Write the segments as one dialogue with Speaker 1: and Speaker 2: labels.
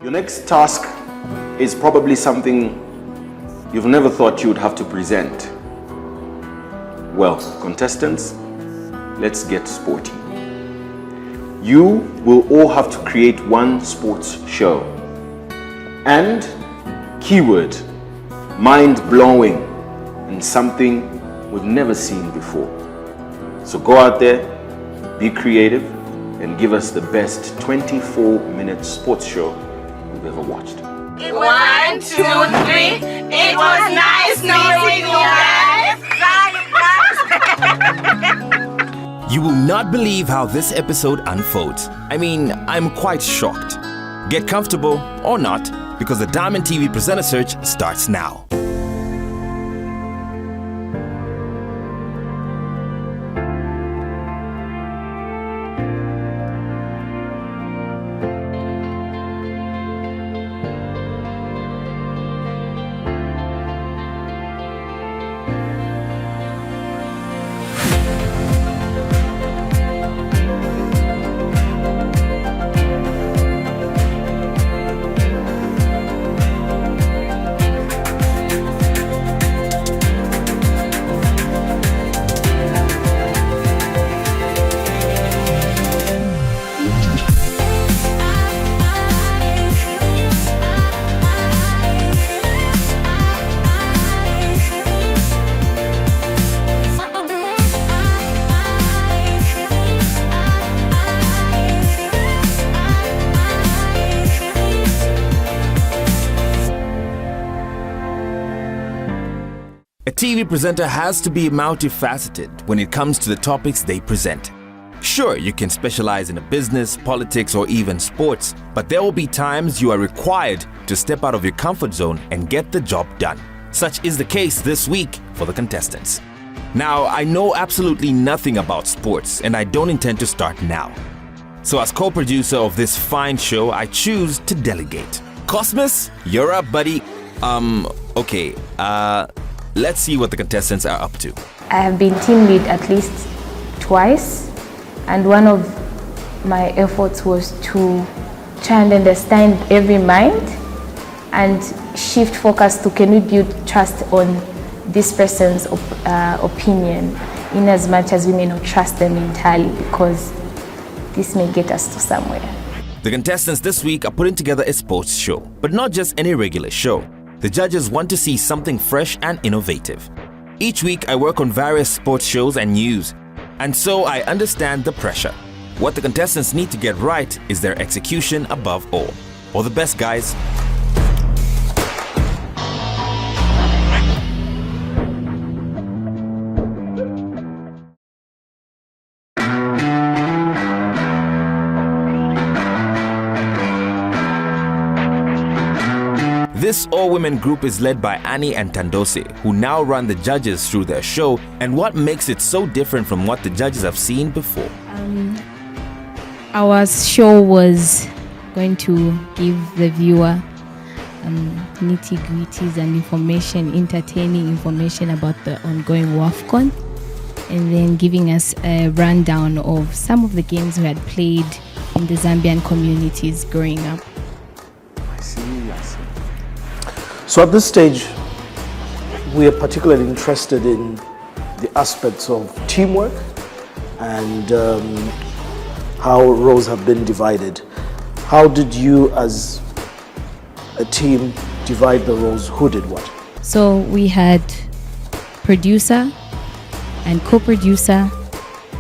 Speaker 1: Your next task is probably something you've never thought you would have to present. Well, contestants, let's get sporty. You will all have to create one sports show. And, keyword, mind-blowing and something we've never seen before. So go out there, be creative, and give us the best 24-minute sports show we've ever watched.
Speaker 2: 1, 2, 3. It was nice knowing you guys.
Speaker 3: You will not believe how this episode unfolds. I mean, I'm quite shocked. Get comfortable, or not, because the Diamond TV Presenter Search starts now. A TV presenter has to be multifaceted when it comes to the topics they present. Sure, you can specialize in a business, politics, or even sports, but there will be times you are required to step out of your comfort zone and get the job done. Such is the case this week for the contestants. Now, I know absolutely nothing about sports, and I don't intend to start now. So as co-producer of this fine show, I choose to delegate. Cosmos, you're up, buddy. Okay, let's see what the contestants are up to.
Speaker 4: I have been team lead at least twice, and one of my efforts was to try and understand every mind and shift focus to can we build trust on this person's opinion, in as much as we may not trust them entirely, because this may get us to somewhere.
Speaker 3: The contestants this week are putting together a sports show, but not just any regular show. The judges want to see something fresh and innovative. Each week I work on various sports shows and news, and so I understand the pressure. What the contestants need to get right is their execution above all. All the best, guys. This all-women group is led by Annie and Tandose, who now run the judges through their show, and what makes it so different from what the judges have seen before.
Speaker 5: Our show was going to give the viewer nitty-gritties and information, entertaining information about the ongoing WAFCON, and then giving us a rundown of some of the games we had played in the Zambian communities growing up.
Speaker 1: I see.
Speaker 6: So at this stage, we are particularly interested in the aspects of teamwork and how roles have been divided. How did you as a team divide the roles? Who did what?
Speaker 5: So we had producer and co-producer,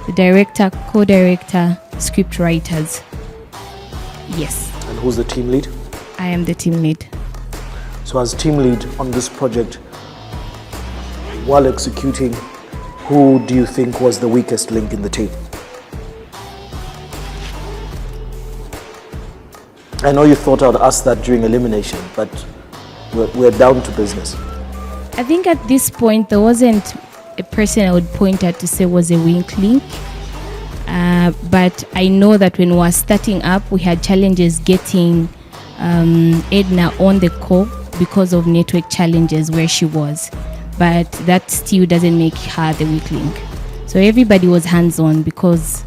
Speaker 5: the director, co-director, script writers. Yes.
Speaker 6: And who's the team lead?
Speaker 5: I am the team lead.
Speaker 6: So as team lead on this project, while executing, who do you think was the weakest link in the team? I know you thought I'd ask that during elimination, but we're down to business.
Speaker 5: I think at this point, there wasn't a person I would point at to say was a weak link. But I know that when we were starting up, we had challenges getting Edna on the call because of network challenges where she was. But that still doesn't make her the weak link. So everybody was hands-on because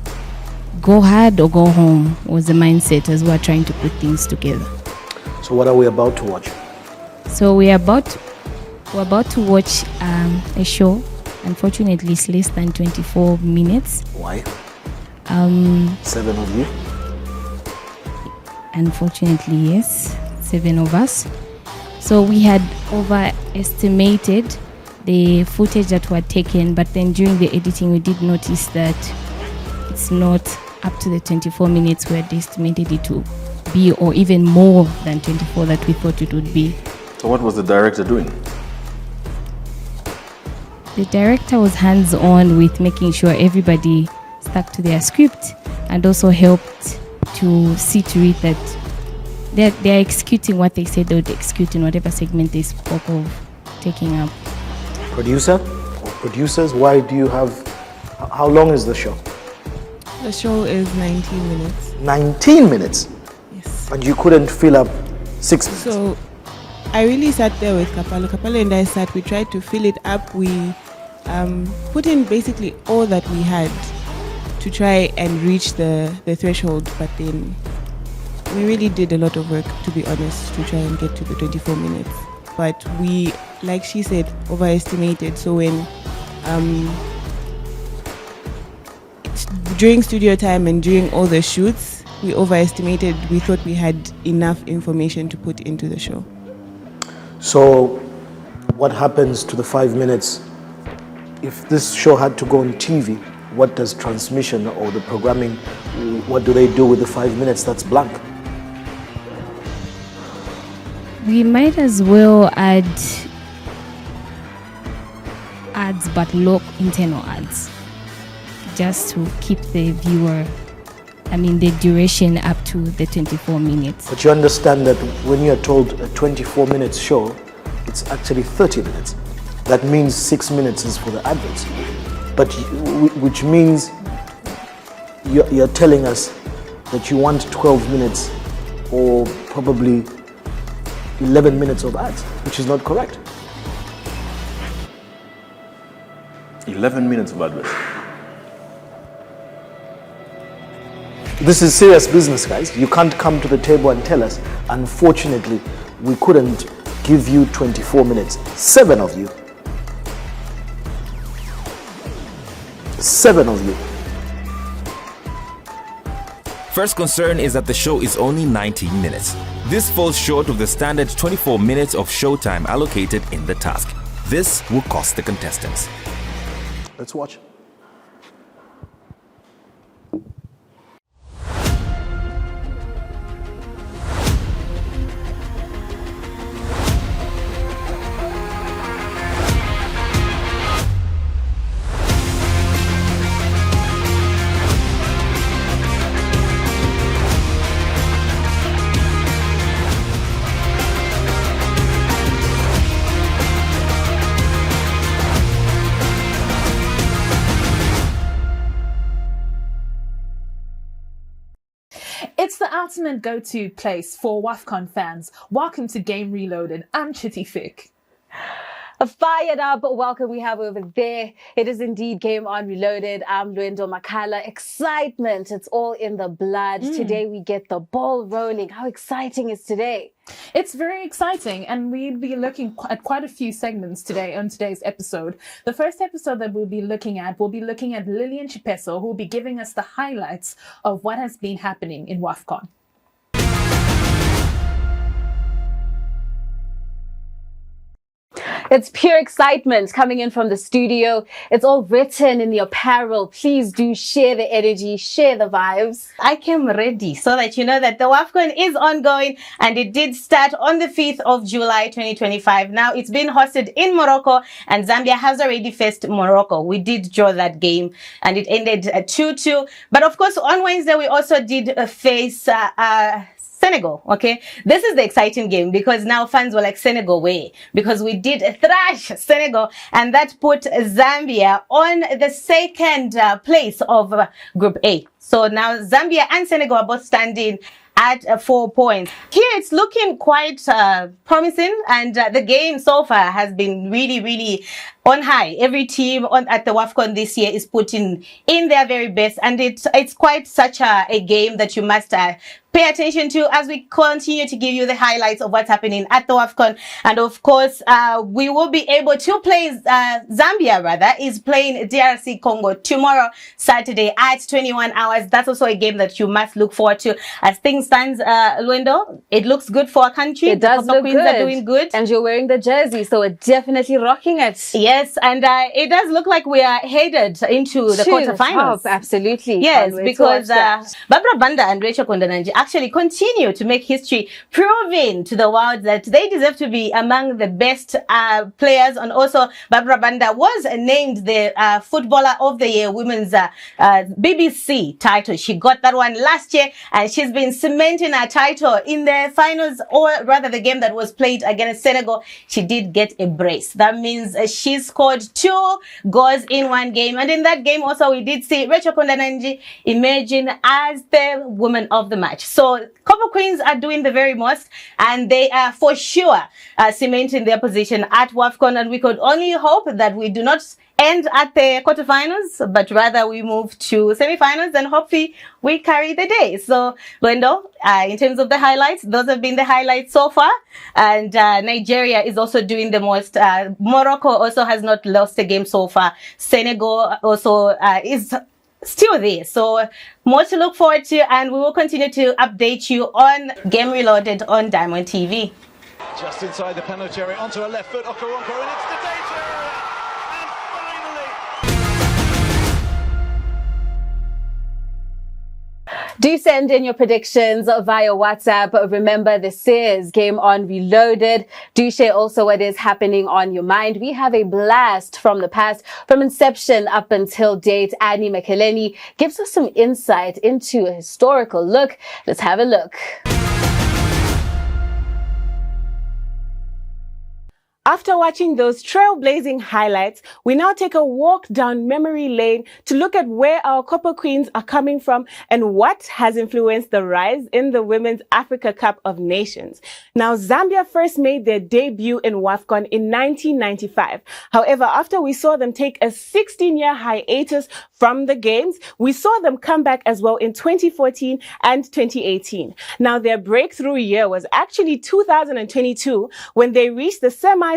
Speaker 5: go hard or go home was the mindset as we were trying to put things together.
Speaker 6: So what are we about to watch?
Speaker 5: So we're about to watch a show. Unfortunately, it's less than 24 minutes.
Speaker 6: Why? 7 of you?
Speaker 5: Unfortunately, yes. 7 of us. So we had overestimated the footage that were taken, but then during the editing, we did notice that it's not up to the 24 minutes we had estimated it to be, or even more than 24 that we thought it would be.
Speaker 1: So what was the director doing?
Speaker 5: The director was hands-on with making sure everybody stuck to their script, and also helped to see to it that they're executing what they said they would execute in whatever segment they spoke of taking up.
Speaker 6: Producer or producers, why do you have... How long is the show?
Speaker 2: The show is 19 minutes.
Speaker 6: 19 minutes?
Speaker 2: Yes.
Speaker 6: And you couldn't fill up 6 minutes?
Speaker 2: So I really sat there with Kapalo. Kapalo and I we tried to fill it up. We put in basically all that we had to try and reach the threshold, but then we really did a lot of work, to be honest, to try and get to the 24 minutes. But we, like she said, overestimated. So when during studio time and during all the shoots, we overestimated. We thought we had enough information to put into the show.
Speaker 6: So what happens to the 5 minutes? If this show had to go on TV, what does transmission or the programming, what do they do with the 5 minutes that's blank?
Speaker 5: We might as well add ads, but low internal ads, just to keep the viewer, the duration up to the 24 minutes.
Speaker 6: But you understand that when you're told a 24 minutes show, it's actually 30 minutes. That means 6 minutes is for the adverts. But which means you're telling us that you want 12 minutes or probably 11 minutes of ads, which is not correct.
Speaker 1: 11 minutes of adverts.
Speaker 6: This is serious business, guys. You can't come to the table and tell us, unfortunately, we couldn't give you 24 minutes. 7 of you. 7 of you.
Speaker 3: First concern is that the show is only 19 minutes. This falls short of the standard 24 minutes of showtime allocated in the task. This will cost the contestants.
Speaker 6: Let's watch.
Speaker 7: It's the ultimate go-to place for WAFCON fans. Welcome to Game Reloaded. I'm Chitty Fick.
Speaker 8: Fired up welcome we have over there. It is indeed Game On Reloaded. I'm Luendo Makala. Excitement, it's all in the blood. Today we get the ball rolling. How exciting is today?
Speaker 7: It's very exciting, and we'll be looking at quite a few segments today on today's episode. The first episode that we'll be looking at Lillian Chipeso, who will be giving us the highlights of what has been happening in WAFCON.
Speaker 8: It's pure excitement coming in from the studio. It's all written in the apparel. Please do share the energy, share the vibes.
Speaker 9: I came ready so that you know that the WAFCON is ongoing, and it did start on the 5th of July 2025. Now it's been hosted in Morocco, and Zambia has already faced Morocco. We did draw that game and it ended 2-2. But of course, on Wednesday, we also did face Senegal. Okay, this is the exciting game because now fans were like, Senegal way, because we did thrash Senegal, and that put Zambia on the second place of Group A. So now Zambia and Senegal are both standing at 4 points. Here it's looking quite promising, and the game so far has been really on high. Every team at the WAFCON this year is putting in their very best, and it's quite such a game that you must pay attention to as we continue to give you the highlights of what's happening at the WAFCON. And of course, we will be able to play, Zambia rather, is playing DRC Congo tomorrow, Saturday at 21 hours. That's also a game that you must look forward to. As things stand, Luendo, it looks good for our country.
Speaker 8: It does look
Speaker 9: Queens
Speaker 8: good.
Speaker 9: are doing good.
Speaker 8: And you're wearing the jersey, so we're definitely rocking it.
Speaker 9: Yes, and it does look like we are headed into the quarterfinals.
Speaker 8: Absolutely.
Speaker 9: Yes,
Speaker 8: Can't wait to
Speaker 9: because
Speaker 8: watch that.
Speaker 9: Barbara Banda and Rachel Kondananji actually continue to make history, proving to the world that they deserve to be among the best players. And also, Barbara Banda was named the Footballer of the Year Women's BBC title. She got that one last year, and she's been cementing her title in the finals, or rather the game that was played against Senegal. She did get a brace. That means she scored 2 goals in one game. And in that game also, we did see Rachel Kondananji emerging as the woman of the match. So Copper Queens are doing the very most, and they are for sure cementing their position at WAFCON. And we could only hope that we do not end at the quarterfinals, but rather we move to semifinals, and hopefully we carry the day. So, Luendo, in terms of the highlights, those have been the highlights so far. And Nigeria is also doing the most. Morocco also has not lost a game so far. Senegal also is still there. So more to look forward to, and we will continue to update you on Game Reloaded on Diamond TV.
Speaker 10: Just inside the penalty area, onto a left foot, Okoronkwo, and it's the danger area. And finally,
Speaker 8: Do send in your predictions via WhatsApp. Remember, this is Game On Reloaded. Do share also what is happening on your mind. We have a blast from the past, from inception up until date. Annie McElhenney gives us some insight into a historical look. Let's have a look.
Speaker 2: After watching those trailblazing highlights, we now take a walk down memory lane to look at where our Copper Queens are coming from and what has influenced the rise in the Women's Africa Cup of Nations. Now, Zambia first made their debut in WAFCON in 1995. However, after we saw them take a 16-year hiatus from the games, we saw them come back as well in 2014 and 2018. Now, their breakthrough year was actually 2022 when they reached the semi-finals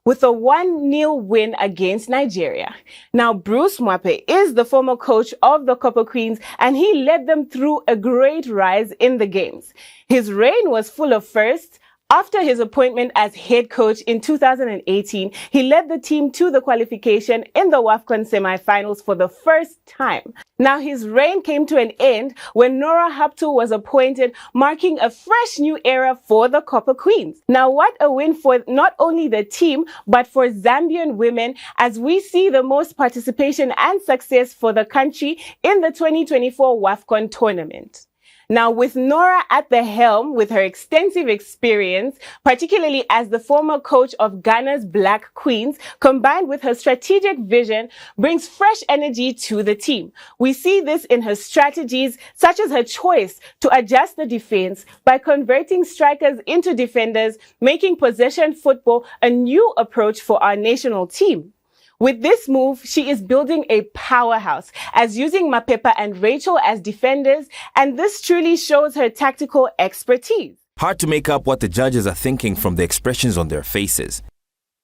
Speaker 2: with a 1-0 win against Nigeria. Now, Bruce Mwape is the former coach of the Copper Queens, and he led them through a great rise in the games. His reign was full of firsts. After his appointment as head coach in 2018, he led the team to the qualification in the WAFCON semi-finals for the first time. Now, his reign came to an end when Nora Haptu was appointed, marking a fresh new era for the Copper Queens. Now, what a win for not only the team, but for Zambian women, as we see the most participation and success for the country in the 2024 WAFCON tournament. Now, with Nora at the helm, with her extensive experience, particularly as the former coach of Ghana's Black Queens, combined with her strategic vision, brings fresh energy to the team. We see this in her strategies, such as her choice to adjust the defense by converting strikers into defenders, making possession football a new approach for our national team. With this move, she is building a powerhouse, as using Mapepa and Rachel as defenders, and this truly shows her tactical expertise.
Speaker 3: Hard to make up what the judges are thinking from the expressions on their faces.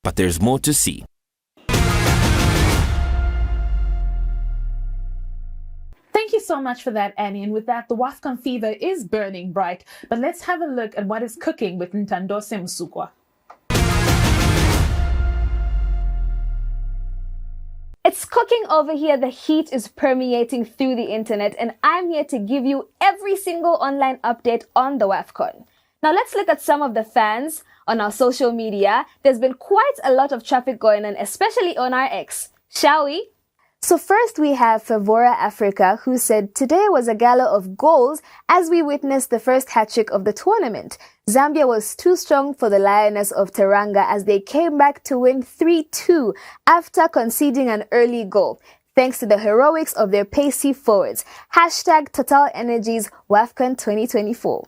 Speaker 3: But there's more to see.
Speaker 7: Thank you so much for that, Annie. And with that, the WAFCON fever is burning bright. But let's have a look at what is cooking with Ntandose Musukwa.
Speaker 8: It's cooking over here. The heat is permeating through the internet, and I'm here to give you every single online update on the WAFCON. Now let's look at some of the fans on our social media. There's been quite a lot of traffic going on, especially on our X. Shall we? So first we have Favora Africa, who said, "Today was a gala of goals as we witnessed the first hat-trick of the tournament. Zambia was too strong for the Lioness of Teranga as they came back to win 3-2 after conceding an early goal, thanks to the heroics of their pacey forwards. Hashtag Total Energies WAFCON 2024.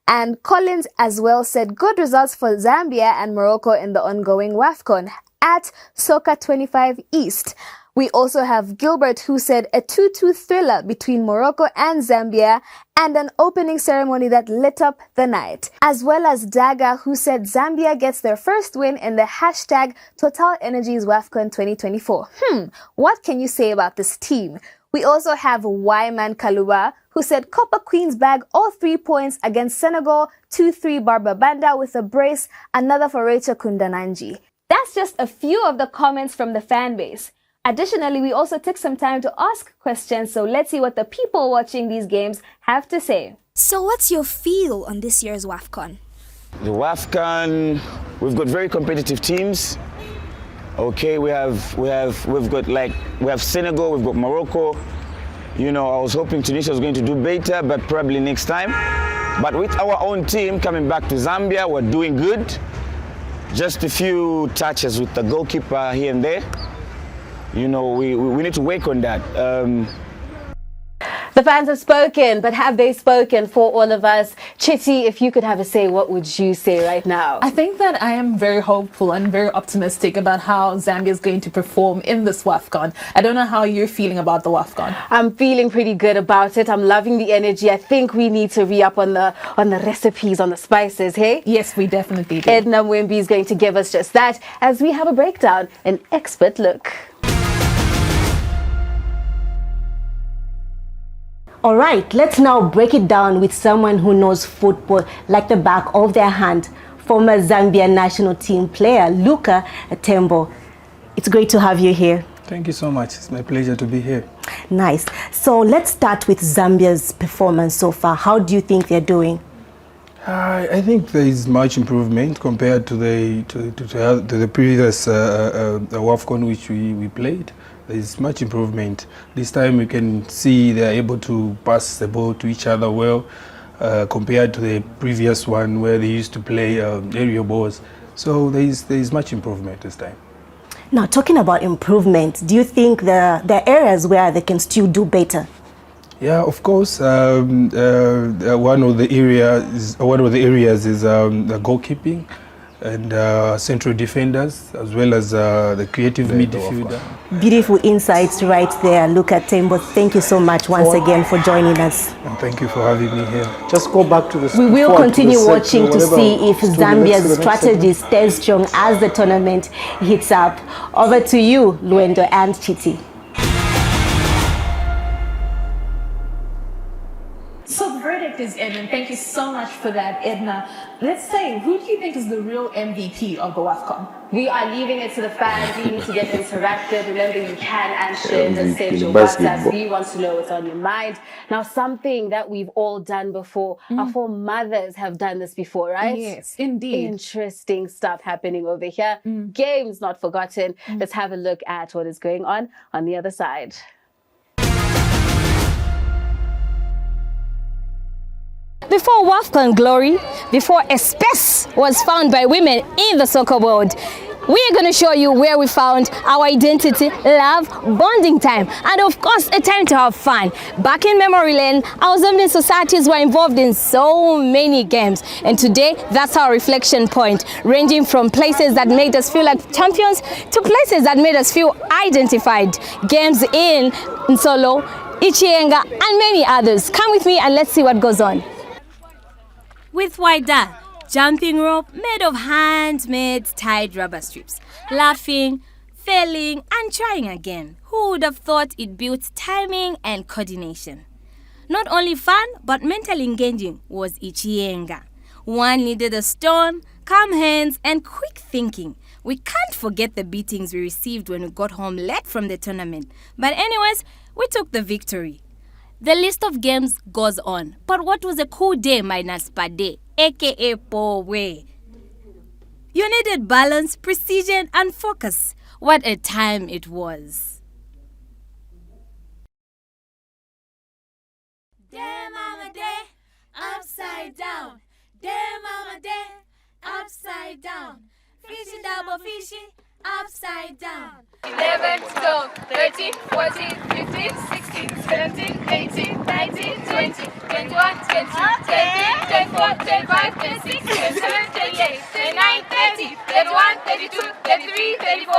Speaker 8: And Collins as well said, "Good results for Zambia and Morocco in the ongoing WAFCON.
Speaker 11: at Soca25 East. We also have Gilbert, who said a 2-2 thriller between Morocco and Zambia and an opening ceremony that lit up the night. As well as Daga, who said Zambia gets their first win in the hashtag Total Energies WAFCON 2024. What can you say about this team? We also have Wyman Kaluba, who said Copper Queens bag all 3 points against Senegal, 2-3 Barba Banda with a brace, another for Rachel Kundananji. That's just a few of the comments from the fan base. Additionally, we also took some time to ask questions, so let's see what the people watching these games have to say.
Speaker 12: So what's your feel on this year's WAFCON?
Speaker 13: The WAFCON, we've got very competitive teams. Okay, we have Senegal, we've got Morocco. You know, I was hoping Tunisia was going to do better, but probably next time. But with our own team coming back to Zambia, we're doing good. Just a few touches with the goalkeeper here and there. You know, we need to work on that.
Speaker 8: The fans have spoken, but have they spoken for all of us? Chitty, if you could have a say, what would you say right now?
Speaker 7: I think that I am very hopeful and very optimistic about how Zambia is going to perform in this WAFCON. I don't know how you're feeling about the WAFCON.
Speaker 8: I'm feeling pretty good about it. I'm loving the energy. I think we need to re-up on the recipes, on the spices, hey?
Speaker 7: Yes, we definitely do.
Speaker 8: Edna Mwembi is going to give us just that as we have a breakdown, an expert look. All right, let's now break it down with someone who knows football like the back of their hand. Former Zambia national team player Luka Tembo. It's great to have you here.
Speaker 14: Thank you so much. It's my pleasure to be here.
Speaker 8: Nice. So let's start with Zambia's performance so far. How do you think they're doing?
Speaker 14: I think there is much improvement compared to the previous WAFCON which we played. There is much improvement. This time we can see they are able to pass the ball to each other well, compared to the previous one where they used to play aerial balls. So there is much improvement this time.
Speaker 8: Now, talking about improvement, do you think there are areas where they can still do better?
Speaker 14: Yeah, of course. One of the areas is the goalkeeping and central defenders, as well as the creative midfielder.
Speaker 8: Beautiful insights right there. Look at Tembo. Thank you so much once again for joining us.
Speaker 14: And thank you for having me here.
Speaker 6: Just go back to the.
Speaker 8: We will continue watching to see if Zambia's strategy stays strong as the tournament heats up. Over to you, Luendo and Chiti.
Speaker 7: So the verdict is in, and thank you so much for that, Edna. Let's say, who do you think is the real MVP of the WAFCON?
Speaker 8: We are leaving it to the fans. We need to get interactive. Remember, you can answer and send your WhatsApp. We want to know what's on your mind. Now, something that we've all done before. Our foremothers have done this before, right?
Speaker 7: Yes, indeed.
Speaker 8: Interesting stuff happening over here. Games not forgotten. Let's have a look at what is going on the other side.
Speaker 15: Before WAFCON glory, before a space was found by women in the soccer world, we're going to show you where we found our identity, love, bonding time, and of course, a time to have fun. Back in memory lane, our Zambian societies were involved in so many games, and today, that's our reflection point, ranging from places that made us feel like champions to places that made us feel identified. Games in Nsolo, Ichienga, and many others. Come with me and let's see what goes on.
Speaker 5: With Waida, jumping rope made of handmade tied rubber strips, laughing, failing, and trying again. Who would have thought it built timing and coordination? Not only fun, but mentally engaging was Ichienga. One needed a stone, calm hands, and quick thinking. We can't forget the beatings we received when we got home late from the tournament. But anyways, we took the victory. The list of games goes on, but what was a cool day minus Pade, aka Powe? You needed balance, precision, and focus. What a time it was.
Speaker 16: Damn mama day, upside down. Damn mama day, upside down. Fishy double fishy, upside down. 11, 12, 13, 14, 15, 16, 17, 18, 19, 20, 21, 22, 23, 24, 25, 26, 27, 28, 29, 30, 31, 32, 33, 34,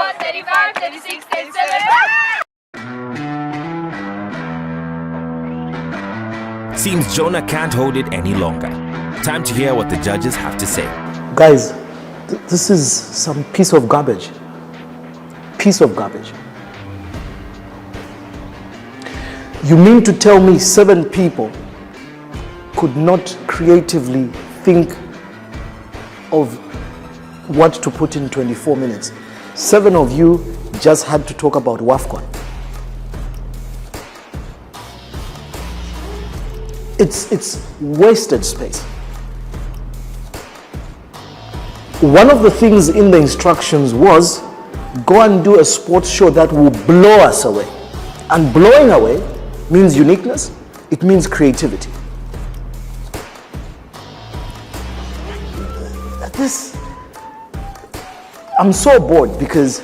Speaker 3: Seems Jonah can't hold it any longer. Time to hear what the judges have to say.
Speaker 6: Guys, this is some piece of garbage. Piece of garbage. You mean to tell me 7 people could not creatively think of what to put in 24 minutes? 7 of you just had to talk about WAFCON. It's wasted space. One of the things in the instructions was go and do a sports show that will blow us away. And blowing away means uniqueness, it means creativity. I'm so bored because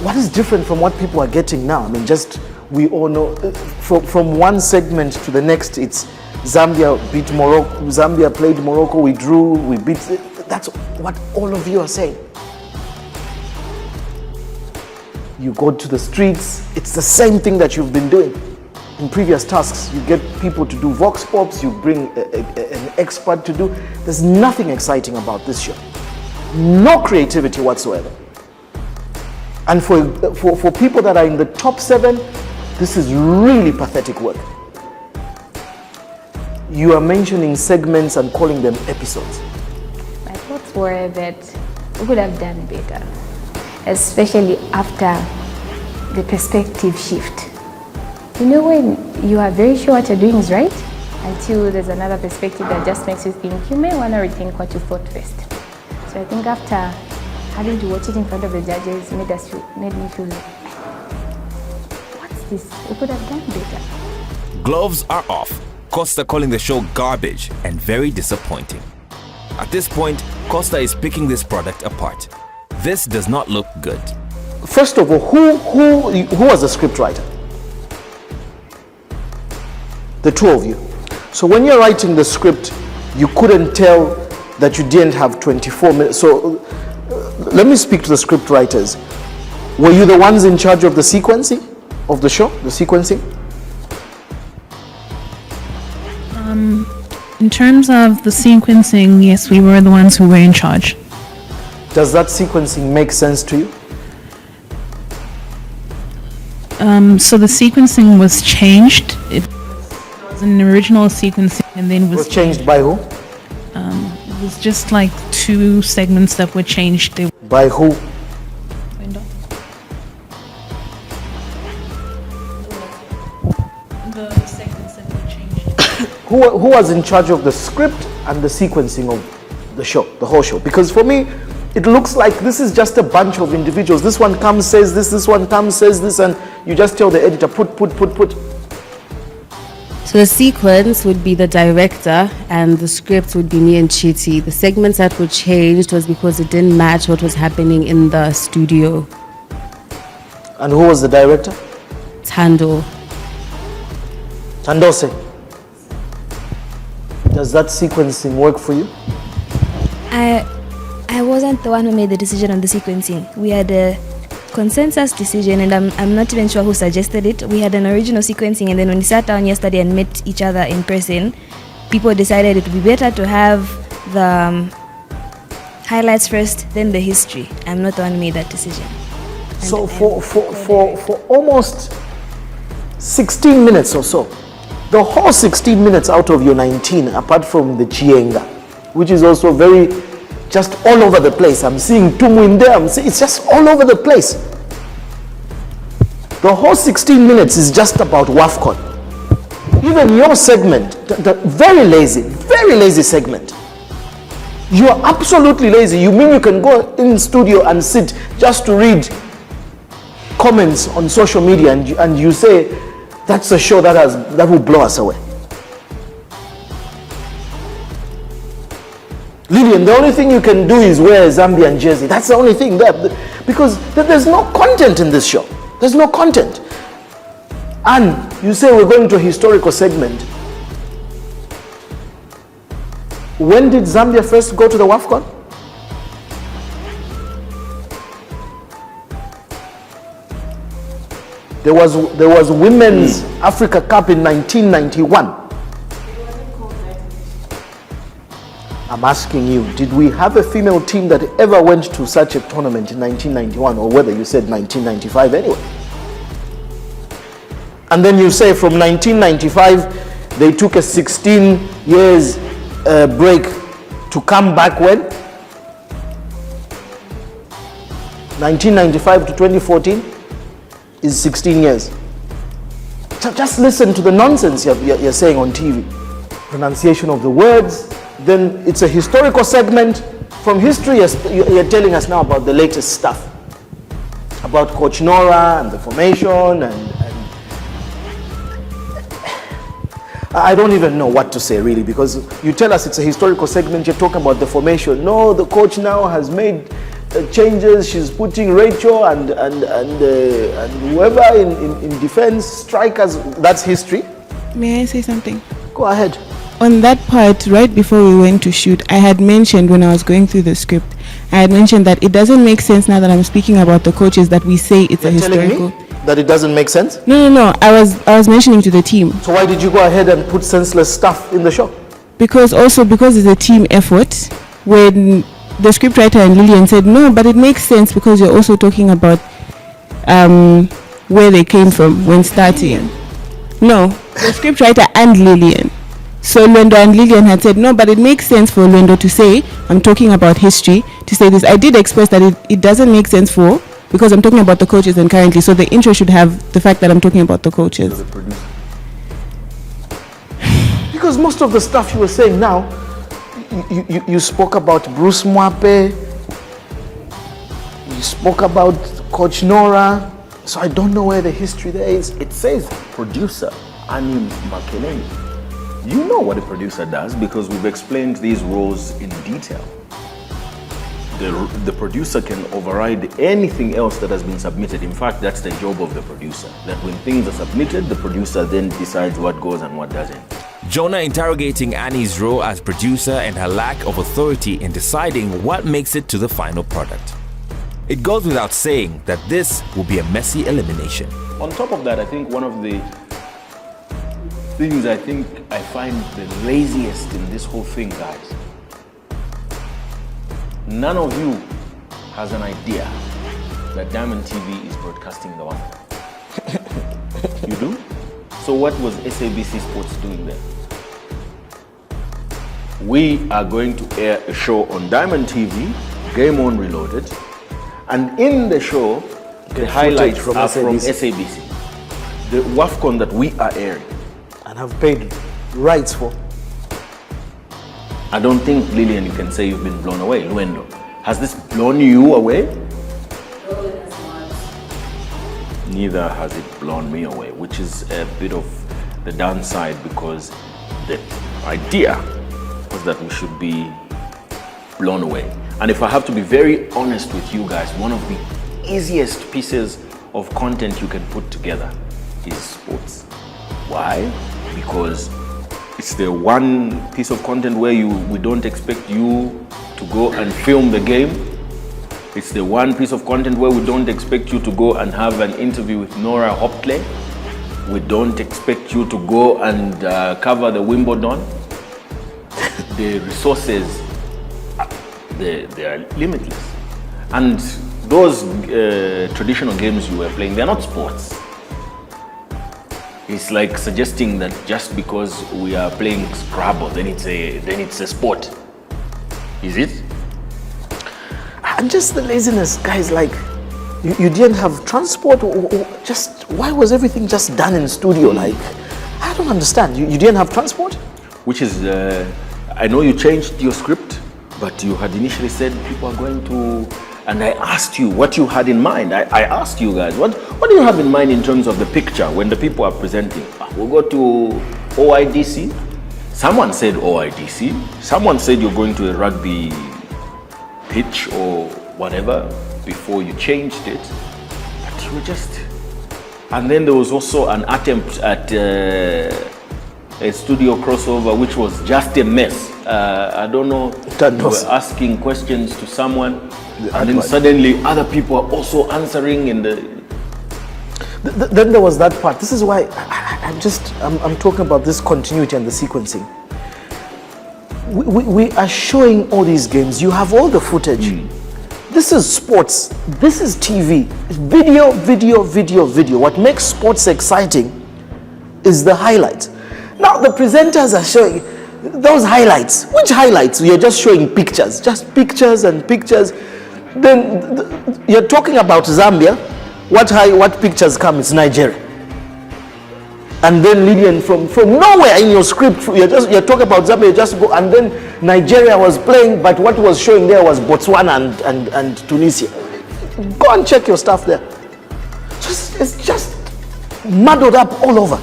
Speaker 6: what is different from what people are getting now? I mean, just we all know from one segment to the next, it's Zambia beat Morocco, Zambia played Morocco, we drew, we beat. That's what all of you are saying. You go to the streets, it's the same thing that you've been doing in previous tasks. You get people to do vox pops, you bring an expert to do. There's nothing exciting about this show. No creativity whatsoever. And for people that are in the top 7, this is really pathetic work. You are mentioning segments and calling them episodes.
Speaker 4: My thoughts were that we could have done better, especially after the perspective shift. You know, when you are very sure what you're doing is right, until there's another perspective that just makes you think you may want to rethink what you thought first. So I think after having to watch it in front of the judges made me feel like, what's this? We could have done better.
Speaker 3: Gloves are off. Costa calling the show garbage and very disappointing. At this point, Costa is picking this product apart. This does not look good.
Speaker 6: First of all, who was the script writer? The 2 of you. So when you're writing the script, you couldn't tell that you didn't have 24 minutes. So let me speak to the script writers. Were you the ones in charge of the sequencing of the show, the sequencing?
Speaker 7: In terms of the sequencing, yes, we were the ones who were in charge.
Speaker 6: Does that sequencing make sense to you?
Speaker 7: So the sequencing was changed. It was an original sequencing and then was
Speaker 6: changed by who?
Speaker 7: It was just like 2 segments that were changed.
Speaker 6: By who?
Speaker 7: The segments that were changed.
Speaker 6: Who was in charge of the script and the sequencing of the show, the whole show? Because for me, it looks like this is just a bunch of individuals. This one comes, says this one comes, says this, and you just tell the editor, put.
Speaker 17: So the sequence would be the director and the script would be me and Chiti. The segments that were changed was because it didn't match what was happening in the studio.
Speaker 6: And who was the director?
Speaker 17: Tando.
Speaker 6: Tandose. Does that sequencing work for you?
Speaker 12: I wasn't the one who made the decision on the sequencing. We had a consensus decision, and I'm not even sure who suggested it. We had an original sequencing, and then when we sat down yesterday and met each other in person, people decided it would be better to have the highlights first, then the history. I'm not the one who made that decision.
Speaker 6: So for almost 16 minutes or so, the whole 16 minutes out of your 19, apart from the Chienga, which is also very just all over the place. I'm seeing Tumu in there. It's just all over the place. The whole 16 minutes is just about WAFCON. Even your segment, the very lazy segment. You are absolutely lazy. You mean you can go in studio and sit just to read comments on social media and you say that's a show that will blow us away. Lillian, the only thing you can do is wear a Zambian jersey. That's the only thing there. Because there's no content in this show. There's no content. And you say we're going to a historical segment. When did Zambia first go to the WAFCON? There was Women's Africa Cup in 1991. I'm asking you, did we have a female team that ever went to such a tournament in 1991, or whether you said 1995 anyway? And then you say from 1995, they took a 16 years break to come back when? 1995 to 2014 is 16 years. So just listen to the nonsense you're saying on TV. Pronunciation of the words, then it's a historical segment. From history, you're telling us now about the latest stuff. About Coach Nora and the formation and I don't even know what to say really, because you tell us it's a historical segment, you're talking about the formation. No, the coach now has made changes. She's putting Rachel and whoever in defense, strikers. That's history.
Speaker 2: May I say something?
Speaker 6: Go ahead.
Speaker 2: On that part, right before we went to shoot, I had mentioned when I was going through the script, I had mentioned that it doesn't make sense now that I'm speaking about the coaches that we say it's a historical.
Speaker 6: That it doesn't make sense?
Speaker 2: No. I was mentioning to the team.
Speaker 6: So why did you go ahead and put senseless stuff in the show?
Speaker 2: Because it's a team effort. When the scriptwriter and Lillian said no, but it makes sense because you're also talking about where they came from when starting. No, the scriptwriter and Lillian. So Lwendo and Lillian had said no, but it makes sense for Lwendo to say, I'm talking about history, to say this. I did express that it doesn't make sense because I'm talking about the coaches and currently, so the intro should have the fact that I'm talking about the coaches.
Speaker 6: Because most of the stuff you were saying now, you spoke about Bruce Mwape, you spoke about Coach Nora, so I don't know where the history there is.
Speaker 1: It says producer Annie Makelele. You know what a producer does because we've explained these roles in detail. The producer can override anything else that has been submitted. In fact, that's the job of the producer. That when things are submitted, the producer then decides what goes and what doesn't.
Speaker 3: Jonah interrogating Annie's role as producer and her lack of authority in deciding what makes it to the final product. It goes without saying that this will be a messy elimination.
Speaker 1: On top of that, I think one of the things I find the laziest in this whole thing, guys, none of you has an idea that Diamond TV is broadcasting the one. You do? So what was SABC Sports doing there? We are going to air a show on Diamond TV, Game On Reloaded, and in the show, the highlights are from SABC. The WAFCON that we are airing.
Speaker 6: And have paid rights for.
Speaker 1: I don't think, Lillian, you can say you've been blown away. Lwendo, has this blown you away?
Speaker 17: No, it has not.
Speaker 1: Neither has it blown me away, which is a bit of the downside because the idea was that we should be blown away. And if I have to be very honest with you guys, one of the easiest pieces of content you can put together is sports. Why? Because it's the one piece of content where we don't expect you to go and film the game. It's the one piece of content where we don't expect you to go and have an interview with Nora Hoppley. We don't expect you to go and cover the Wimbledon. The resources, they are limitless. And those traditional games you were playing, they're not sports. It's like suggesting that just because we are playing Scrabble, then it's a sport. Is it?
Speaker 6: And just the laziness, guys, like, you didn't have transport, or just, why was everything just done in studio? Like, I don't understand. You didn't have transport?
Speaker 1: Which is, I know you changed your script, but you had initially said people are going to, and I asked you what you had in mind. I asked you guys, what do you have in mind in terms of the picture when the people are presenting? We'll go to OIDC. Someone said OIDC. Someone said you're going to a rugby pitch or whatever before you changed it. But you were just... And then there was also an attempt at a studio crossover, which was just a mess. I don't know, you were asking questions to someone, and then suddenly other people are also answering in the...
Speaker 6: Then there was that part. This is why I'm talking about this continuity and the sequencing. we are showing all these games. You have all the footage. This is sports. This is TV. Video, video, video, video. What makes sports exciting is the highlights. Now the presenters are showing those highlights. Which highlights? You're just showing pictures. Just pictures and pictures. Then you're talking about Zambia. What pictures come? It's Nigeria. And then Lillian, from nowhere in your script, you're talking about Zambia, you just go, and then Nigeria was playing, but what was showing there was Botswana and Tunisia. Go and check your stuff there. It's just muddled up all over.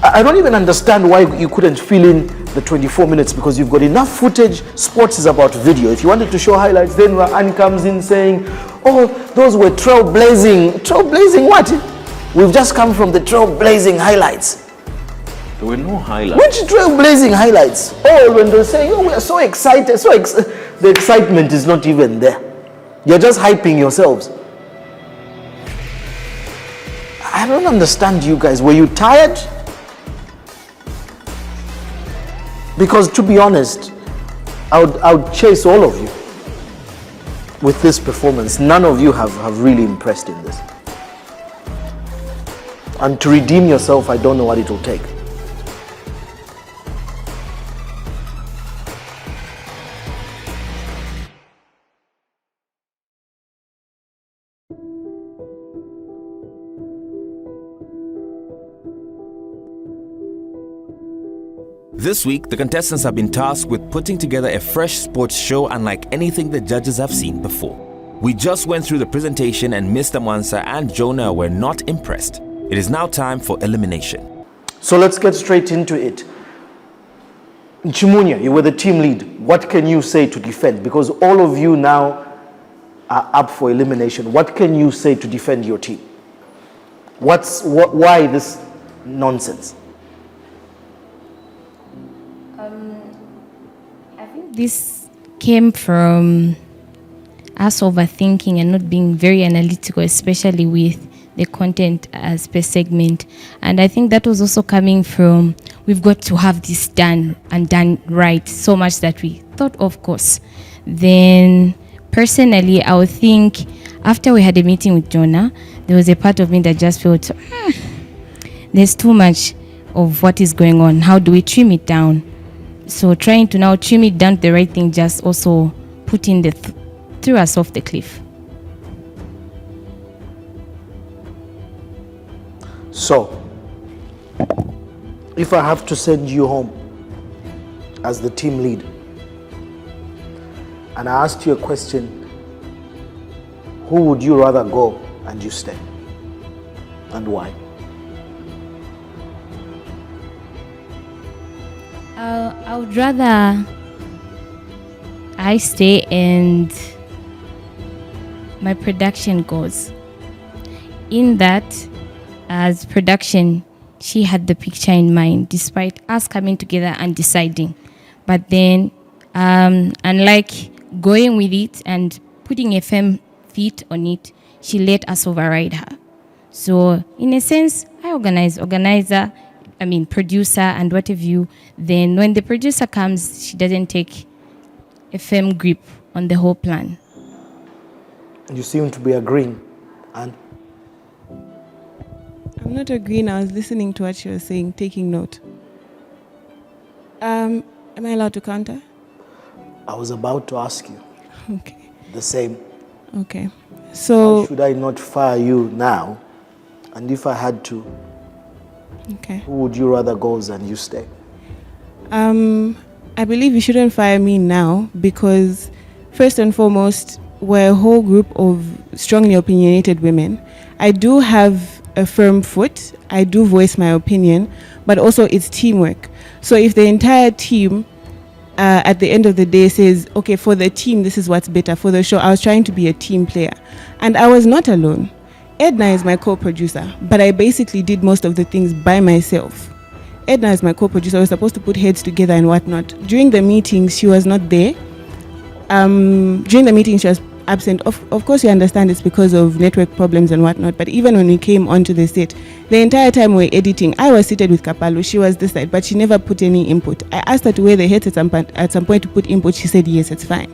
Speaker 6: I don't even understand why you couldn't fill in the 24 minutes, because you've got enough footage. Sports is about video. If you wanted to show highlights, then Anne comes in saying, oh, those were trailblazing what? We've just come from the trailblazing highlights.
Speaker 1: There were no highlights.
Speaker 6: Which trailblazing highlights? Oh, when they're saying, oh, we are so excited, the excitement is not even there. You're just hyping yourselves. I don't understand you guys. Were you tired? Because to be honest, I would chase all of you with this performance. None of you have really impressed in this. And to redeem yourself, I don't know what it will take.
Speaker 3: This week, the contestants have been tasked with putting together a fresh sports show unlike anything the judges have seen before. We just went through the presentation and Mr. Mwansa and Jonah were not impressed. It is now time for elimination.
Speaker 6: So let's get straight into it. Chimunya, you were the team lead. What can you say to defend? Because all of you now are up for elimination. What can you say to defend your team? Why this nonsense?
Speaker 5: I think this came from us overthinking and not being very analytical, especially with the content as per segment. And I think that was also coming from, we've got to have this done and done right, so much that we thought, of course. Then personally, I would think after we had a meeting with Jonah, there was a part of me that just felt, there's too much of what is going on. How do we trim it down? So trying to now trim it down to the right thing just also put in threw us off the cliff.
Speaker 6: So, if I have to send you home as the team lead, and I asked you a question, who would you rather go and you stay? And why?
Speaker 5: I would rather I stay and my production goes. In that, as production, she had the picture in mind, despite us coming together and deciding. But then, unlike going with it and putting a firm feet on it, she let us override her. So, in a sense, I producer and what have you. Then when the producer comes, she doesn't take a firm grip on the whole plan.
Speaker 6: You seem to be agreeing. And
Speaker 2: I'm not agreeing. I was listening to what she was saying, taking note. Am I allowed to counter?
Speaker 6: I was about to ask you.
Speaker 2: Okay.
Speaker 6: The same.
Speaker 2: Okay. So
Speaker 6: why should I not fire you now? And if I had to,
Speaker 2: okay,
Speaker 6: who would you rather go and you stay?
Speaker 2: I believe you shouldn't fire me now because, first and foremost, we're a whole group of strongly opinionated women. I do have a firm foot. I do voice my opinion, but also it's teamwork. So if the entire team at the end of the day says, okay, for the team, this is what's better for the show. I was trying to be a team player and I was not alone. Edna is my co-producer, but I basically did most of the things by myself. Edna is my co-producer. I was supposed to put heads together and whatnot. During the meetings, she was not there. During the meeting, she was absent, of course you understand it's because of network problems and whatnot, but even when we came onto the set, the entire time we were editing, I was seated with Kapalo, she was this side, but she never put any input. I asked her to wear the headset at some point to put input, she said yes, it's fine.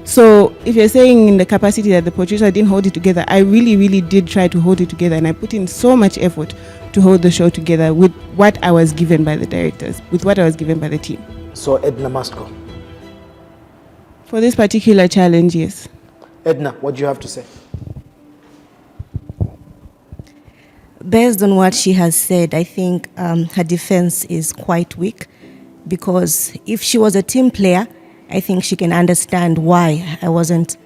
Speaker 2: So if you're saying in the capacity that the producer didn't hold it together, I really, really did try to hold it together, and I put in so much effort to hold the show together with what I was given by the directors, with what I was given by the team.
Speaker 6: So Edna must go.
Speaker 2: For this particular challenge, yes.
Speaker 6: Edna, what do you have to say?
Speaker 17: Based on what she has said, I think her defense is quite weak, because if she was a team player, I think she can understand why I wasn't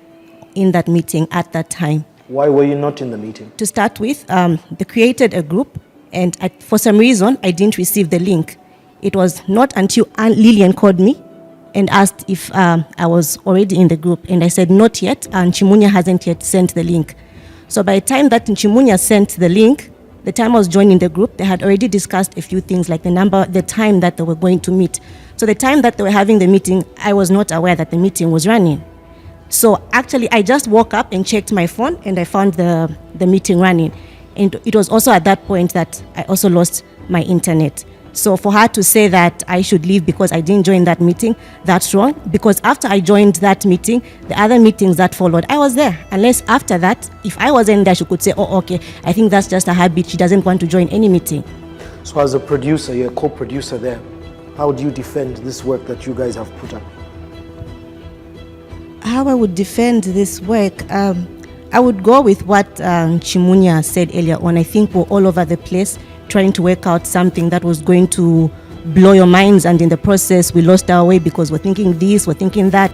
Speaker 17: in that meeting at that time.
Speaker 6: Why were you not in the meeting?
Speaker 17: To start with, they created a group, and for some reason, I didn't receive the link. It was not until Lillian called me and asked if I was already in the group, and I said not yet, and Chimunya hasn't yet sent the link. So by the time that Chimunya sent the link, the time I was joining the group, they had already discussed a few things like the time that they were going to meet. So the time that they were having the meeting, I was not aware that the meeting was running. So actually, I just woke up and checked my phone, and I found the meeting running. And it was also at that point that I also lost my internet. So for her to say that I should leave because I didn't join that meeting, that's wrong. Because after I joined that meeting, the other meetings that followed, I was there. Unless after that, if I wasn't there, she could say, oh, okay, I think that's just a habit. She doesn't want to join any meeting.
Speaker 6: So as a producer, you're a co-producer there. How do you defend this work that you guys have put up?
Speaker 17: How I would defend this work, I would go with what Chimunya said earlier on. I think we're all over the place trying to work out something that was going to blow your minds, and in the process we lost our way because we're thinking this, we're thinking that.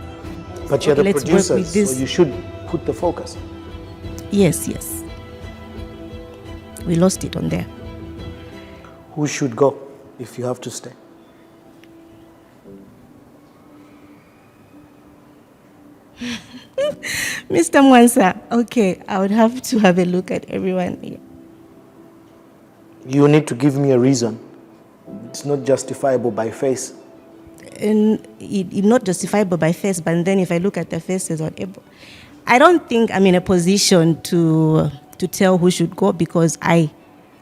Speaker 6: But you're the producer, so you should put the focus.
Speaker 17: Yes. We lost it on there.
Speaker 6: Who should go if you have to stay?
Speaker 17: Mr. Mwansa, okay, I would have to have a look at everyone here.
Speaker 6: You need to give me a reason. It's not justifiable by face.
Speaker 17: And it's not justifiable by face, but then if I look at the faces, whatever, I don't think I'm in a position to tell who should go, because I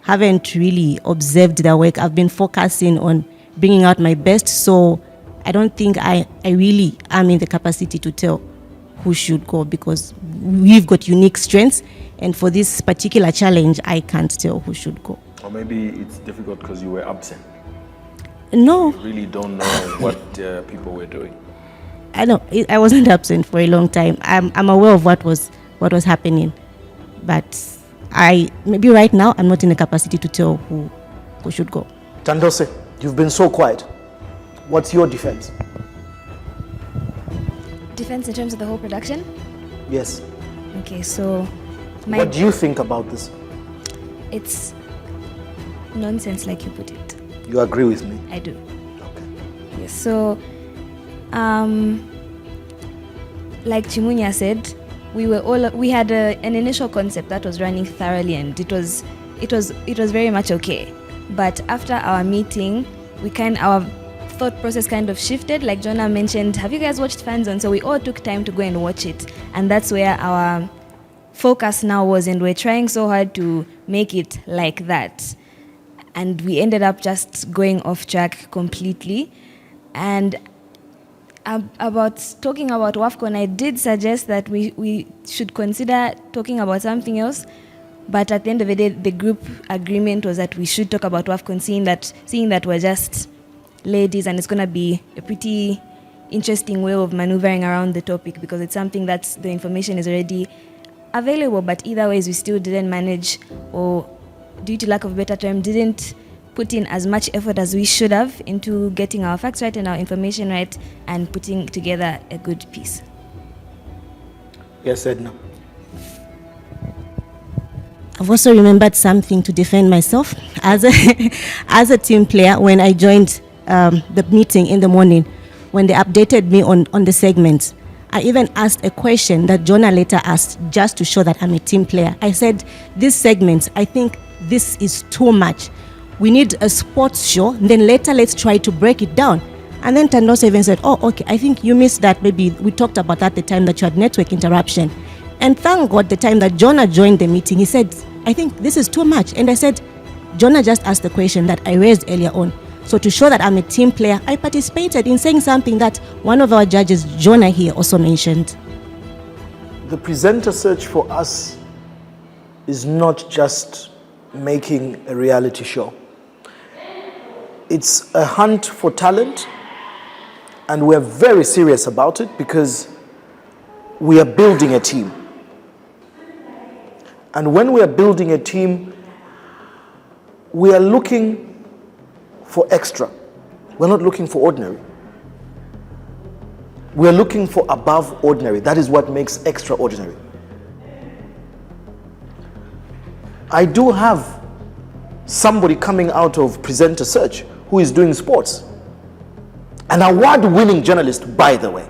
Speaker 17: haven't really observed their work. I've been focusing on bringing out my best, so I don't think I really am in the capacity to tell who should go, because we've got unique strengths, and for this particular challenge, I can't tell who should go.
Speaker 1: Or maybe it's difficult because you were absent.
Speaker 17: No.
Speaker 1: You really don't know what people were doing.
Speaker 17: I wasn't absent for a long time. I'm aware of what was happening, but maybe right now I'm not in a capacity to tell who should go.
Speaker 6: Tandose, you've been so quiet. What's your defense?
Speaker 12: Defense in terms of the whole production?
Speaker 6: Yes.
Speaker 12: Okay, so
Speaker 6: what do you think about this?
Speaker 12: It's nonsense, like you put it.
Speaker 6: You agree with me?
Speaker 12: I do.
Speaker 6: Okay.
Speaker 12: Yes, so like Chimunya said, we had an initial concept that was running thoroughly, and it was very much okay. But after our meeting, our thought process kind of shifted. Like Jonah mentioned, have you guys watched Fan Zone? So we all took time to go and watch it, and that's where our focus now was, and we're trying so hard to make it like that, and we ended up just going off track completely. And talking about WAFCON, I did suggest that we should consider talking about something else, but at the end of the day, the group agreement was that we should talk about WAFCON, seeing that we're just ladies, and it's going to be a pretty interesting way of maneuvering around the topic, because it's something that the information is already available, but either ways we still didn't manage, or due to lack of a better term, didn't put in as much effort as we should have into getting our facts right and our information right and putting together a good piece.
Speaker 6: Yes, Edna.
Speaker 17: I've also remembered something to defend myself as a team player. When I joined the meeting in the morning, when they updated me on the segments, I even asked a question that Jonah later asked, just to show that I'm a team player. I said, this segment, I think this is too much. We need a sports show, then later let's try to break it down. And then Tandose even said, oh, okay, I think you missed that. Maybe we talked about that at the time that you had network interruption. And thank God the time that Jonah joined the meeting, he said, I think this is too much. And I said, Jonah just asked the question that I raised earlier on. So to show that I'm a team player, I participated in saying something that one of our judges, Jonah here, also mentioned.
Speaker 6: The presenter search for us is not just making a reality show. It's a hunt for talent, and we're very serious about it because we are building a team. And when we are building a team, we are looking for extra. We're not looking for ordinary. We're looking for above ordinary. That is what makes extraordinary. I do have somebody coming out of presenter search who is doing sports. An award-winning journalist, by the way.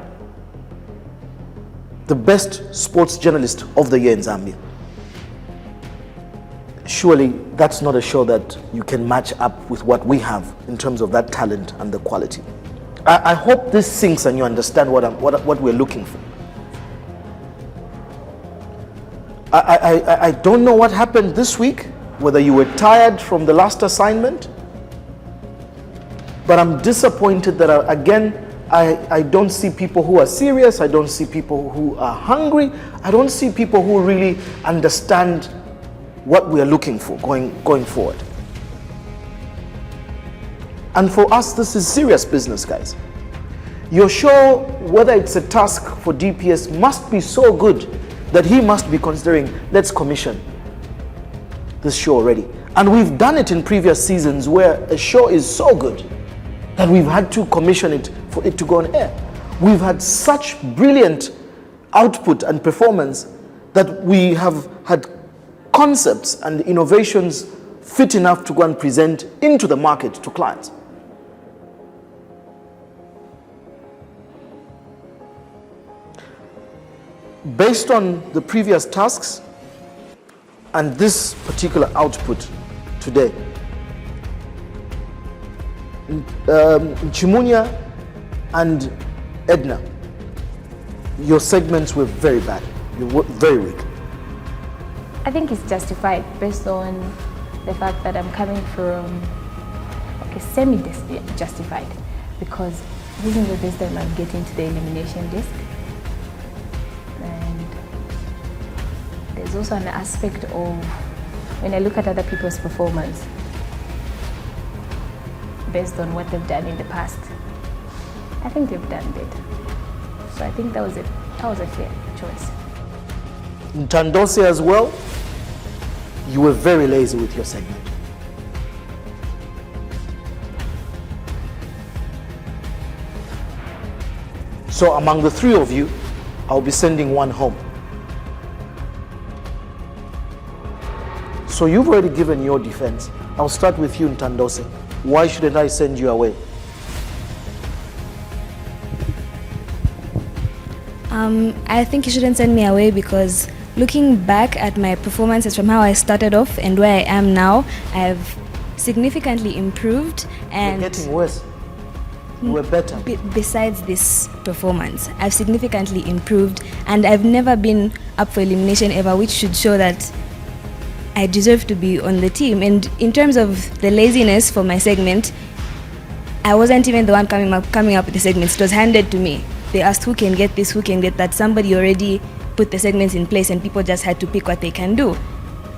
Speaker 6: The best sports journalist of the year in Zambia. Surely that's not a show that you can match up with what we have in terms of that talent and the quality. I hope this sinks and you understand what we're looking for. I don't know what happened this week, whether you were tired from the last assignment, but I'm disappointed that I don't see people who are serious. I don't see people who are hungry. I don't see people who really understand what we are looking for going forward. And for us, this is serious business, guys. Your show, whether it's a task for DPS, must be so good that he must be considering, let's commission this show already. And we've done it in previous seasons where a show is so good that we've had to commission it for it to go on air. We've had such brilliant output and performance that we have had concepts and innovations fit enough to go and present into the market to clients. Based on the previous tasks and this particular output today, Chimunya and Edna, your segments were very bad. You were very weak.
Speaker 4: I think it's justified based on the fact that I'm coming from, semi-justified, because this is the first time I'm getting to the elimination disc. And there's also an aspect of, when I look at other people's performance, based on what they've done in the past, I think they've done better. So I think that was a fair choice.
Speaker 6: In Tandose as well, you were very lazy with your segment. So among the three of you, I'll be sending one home. So you've already given your defense. I'll start with you in Tandose. Why shouldn't I send you away?
Speaker 12: I think you shouldn't send me away because looking back at my performances from how I started off and where I am now, I've significantly improved. And
Speaker 6: you're getting worse. You were better.
Speaker 12: Besides this performance, I've significantly improved, and I've never been up for elimination ever, which should show that I deserve to be on the team. And in terms of the laziness for my segment, I wasn't even the one coming up with the segments. It was handed to me. They asked who can get this, who can get that. Somebody already put the segments in place and people just had to pick what they can do.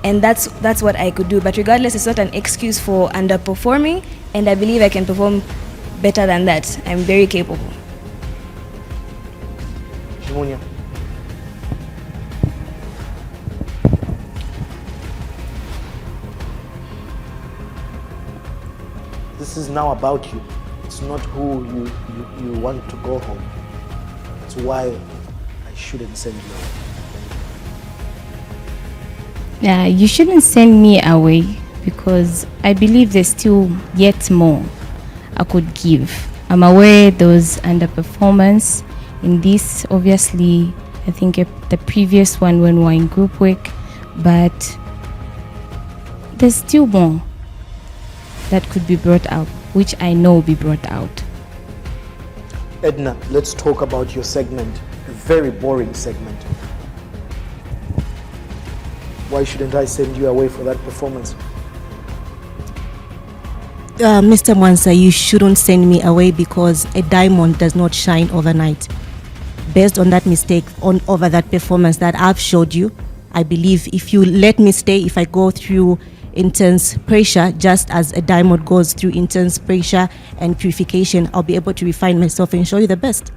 Speaker 12: And that's what I could do. But regardless, it's not an excuse for underperforming, and I believe I can perform better than that. I'm very capable.
Speaker 6: Chimunya. This is now about you. It's not who you want to go home. That's why I shouldn't send you away.
Speaker 5: Yeah, you shouldn't send me away because I believe there's still yet more I could give. I'm aware there was underperformance in this. Obviously, I think the previous one when we were in group work, but there's still more that could be brought out, which I know will be brought out.
Speaker 6: Edna, let's talk about your segment, a very boring segment. why shouldn't I send you away for that performance?
Speaker 17: Mr. Mwansa, you shouldn't send me away because a diamond does not shine overnight. Based on that mistake, over that performance that I've showed you, I believe if you let me stay, if I go through intense pressure, just as a diamond goes through intense pressure and purification, I'll be able to refine myself and show you the best.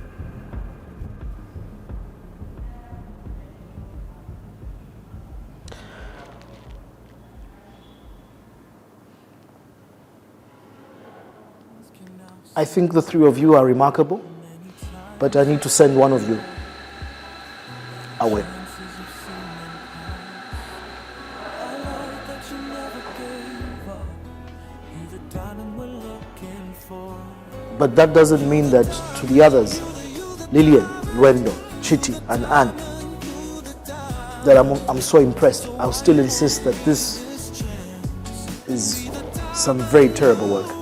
Speaker 6: I think the three of you are remarkable, but I need to send one of you away. But that doesn't mean that to the others, Lillian, Luendo, Chiti, and Anne, that I'm so impressed. I'll still insist that this is some very terrible work.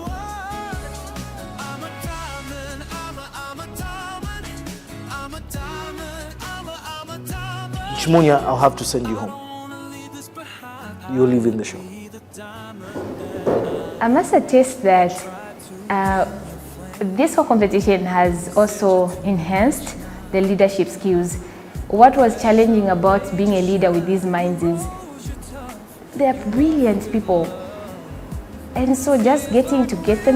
Speaker 6: Chimunya, I'll have to send you home. You're leaving the show.
Speaker 4: I must attest that this whole competition has also enhanced the leadership skills. What was challenging about being a leader with these minds is they're brilliant people. And so just get them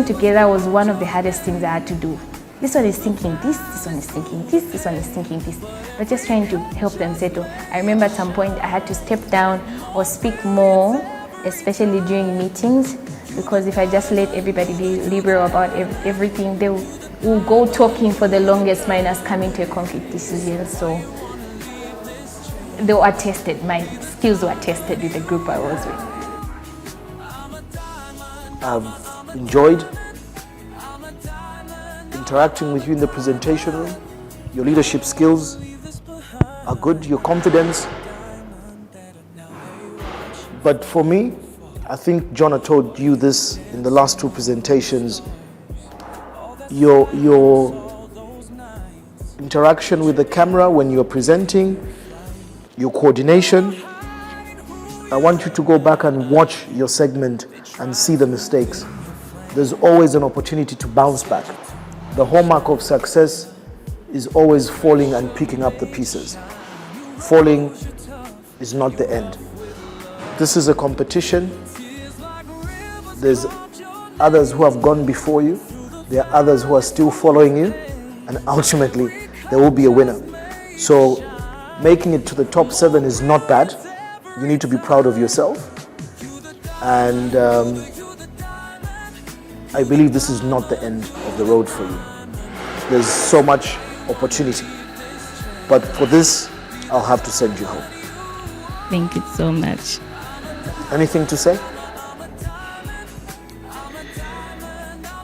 Speaker 4: together was one of the hardest things I had to do. This one is thinking this one is thinking this one is thinking this. But just trying to help them settle. I remember at some point I had to step down or speak more, especially during meetings, because if I just let everybody be liberal about everything, they will go talking for the longest minus coming to a concrete decision. So they were tested, my skills were tested with the group I was with.
Speaker 6: I've enjoyed interacting with you in the presentation room. Your leadership skills are good, your confidence. But for me, I think Jonah told you this in the last two presentations, your interaction with the camera when you're presenting, your coordination. I want you to go back and watch your segment and see the mistakes. There's always an opportunity to bounce back. The hallmark of success is always falling and picking up the pieces. Falling is not the end. This is a competition. There's others who have gone before you. There are others who are still following you. And ultimately, there will be a winner. So making it to the top 7 is not bad. You need to be proud of yourself. And I believe this is not the end of the road for you. There's so much opportunity. But for this, I'll have to send you home.
Speaker 5: Thank you so much.
Speaker 6: Anything to say?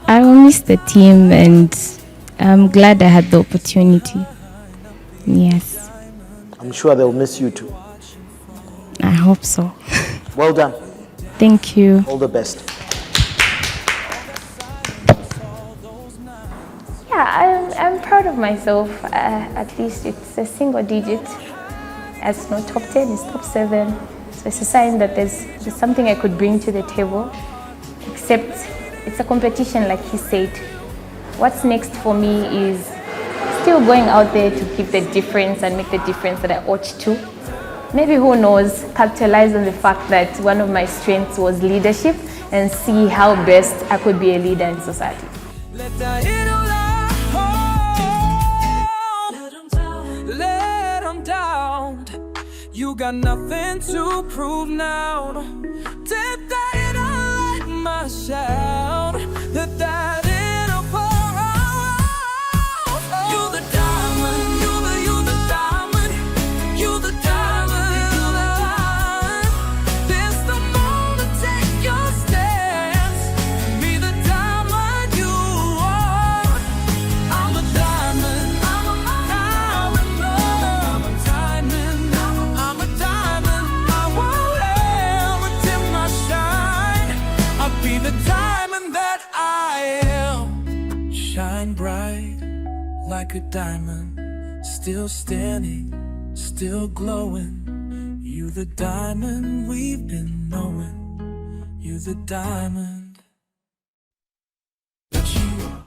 Speaker 5: I will miss the team and I'm glad I had the opportunity. Yes.
Speaker 6: I'm sure they'll miss you too.
Speaker 5: I hope so.
Speaker 6: Well done.
Speaker 5: Thank you.
Speaker 6: All the best.
Speaker 4: Yeah, I'm proud of myself. At least it's a single digit. It's not top 10, it's top 7. So it's a sign that there's something I could bring to the table. Except it's a competition, like he said. What's next for me is still going out there to keep the difference and make the difference that I ought to. Maybe, who knows, capitalize on the fact that one of my strengths was leadership and see how best I could be a leader in society.
Speaker 18: Let them down. You got nothing to prove now. Dip that in a light, my shout. Let that in a pour out. You the diamond, you the diamond, you the diamond, you the diamond. This the moment, take your stance. Be the diamond you are. I'm a diamond, I'm a diamond, I'm a diamond, I'm a diamond. I won't ever dim my shine. I'll be the diamond that I am. Shine bright like a diamond, still standing, still glowing. You the diamond we've been knowing. You the diamond.